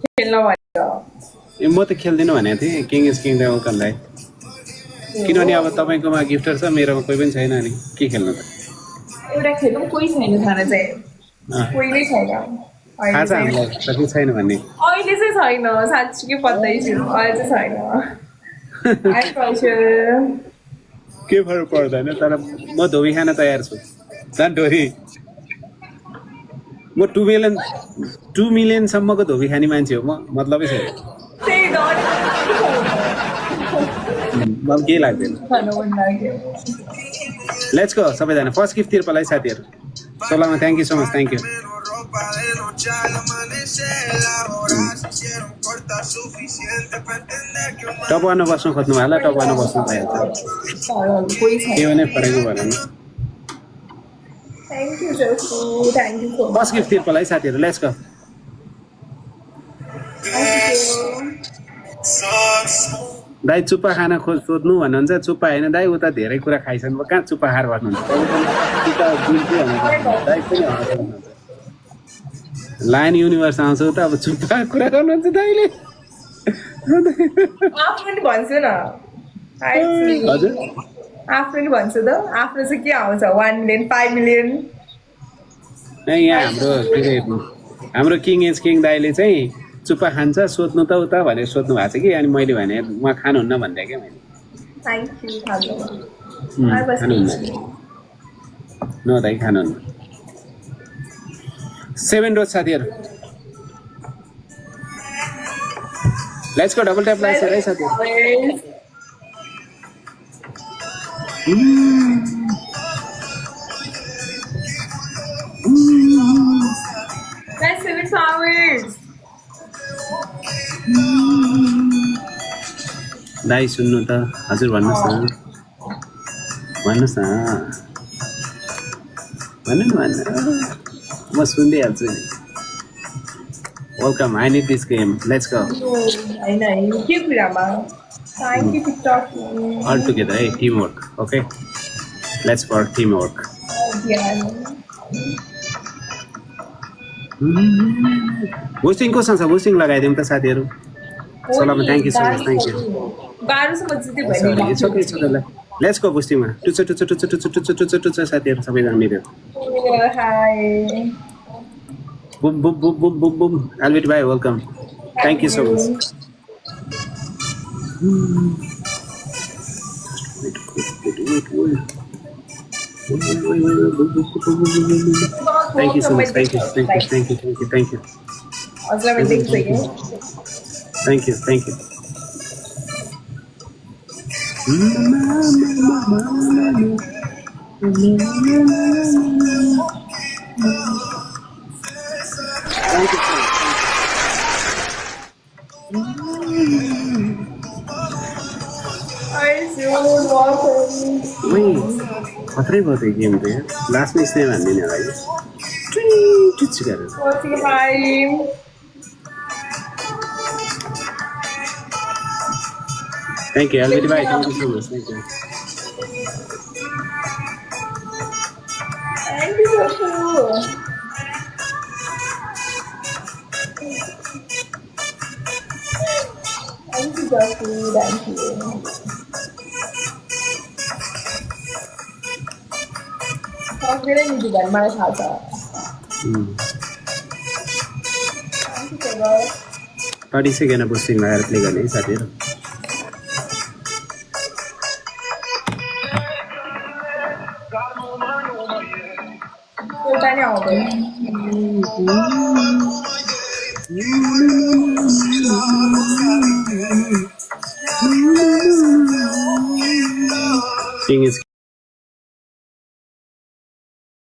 खेल्न भनेर म त खेल्दिनँ भनेको थिएँ किङ इज किङ वेलकमलाई किनभने अब तपाईँकोमा गिफ्टर छ मेरोमा कोही पनि छैन नि के खेल्नु त एउटा खेलौँ कोही छैन थाहा चाहिँ कोही नै छैन थाहा अहिले छ चाहिँ हामीलाई कति छैन भन्ने अहिले चाहिँ छैन साँच्चीकै पत्तै छु अहिले चाहिँ छैन के फरक पर्दैन तर म धोबी खान तयार छु झन् डोरी म 2 मिलियनसम्मको धोबी खाने मान्छे हो म मतलबै छैन त्यही मलाई केही लाग्दैन लेट्स गो सबैजना फर्स्ट गिफ्ट तिर्पलाई साथीहरू सोलामा thank you so much thank you top वानमा बस्नु खोज्नु भयो होला टप वानमा बस्नु भइहाल्छ के भने फरकै भएन फर्स्ट गिफ्ट तिर्पलाई साथीहरू लेट्स गो दाइ चुप्पा खाना सोध्नु भन्नुहुन्छ चुप्पा होइन दाइ उता धेरै कुरा खाइसक्नु भयो कहाँ चुप्पा खाएर बस्नुहुन्छ लाइन युनिभर्स आउँछ त अब चुप्पा कुरा गर्नुहुन्छ दाइले आफ्नो नि भन्छु न हजुर आफ्नो नि भन्छु त आफ्नो चाहिँ के आउँछ 1 मिलियन 5 मिलियन यहाँ हाम्रो किङ एज किङ दाइले चाहिँ चुप्पा खान्छ सोध्नु त उता भनेर सोध्नु भएको छ कि अनि मैले भने उहाँ खानुहुन्न भन्दै क्या मैले खानुहुन्न न दाइ खानुहुन्न 7 रोज साथीहरू लेट्स गो डबल ट्याप लाग्छ है साथीहरू That's 7 flowers. दाइ सुन्नु त हजुर भन्नुहोस् न भन्नुहोस् न भन्नु न भन्नु म सुन्दै हाल्छु नि welcome I need this game let's go के कुरामा Thank you for talking. All together, hey, teamwork, okay? Let's for teamwork. Boosting को संसा boosting लगाइदिउँ त साथीहरू सलाम thank you so much thank you 12 सम्म जिते भयो इट्स ओके लेट्स गो बुस्टिङमा टुच साथीहरू सबैजना मेरो hi boom boom boom boom boom boom अलबिट भाइ welcome thank you so much Thank you so much. Thank you. Thank you. खतरै भयो त्यो गेम त लास्टमा स्नेम हान्दिने होला थ्याङ्क यू अलबिट भाइ thank you so much Thank you. सबैले निजी घर मलाई थाहा छ पार्टिसिपेट बुस्टिङ लगाएर प्ले गर्ने है साथीहरू एउटा नै आउँदैन King is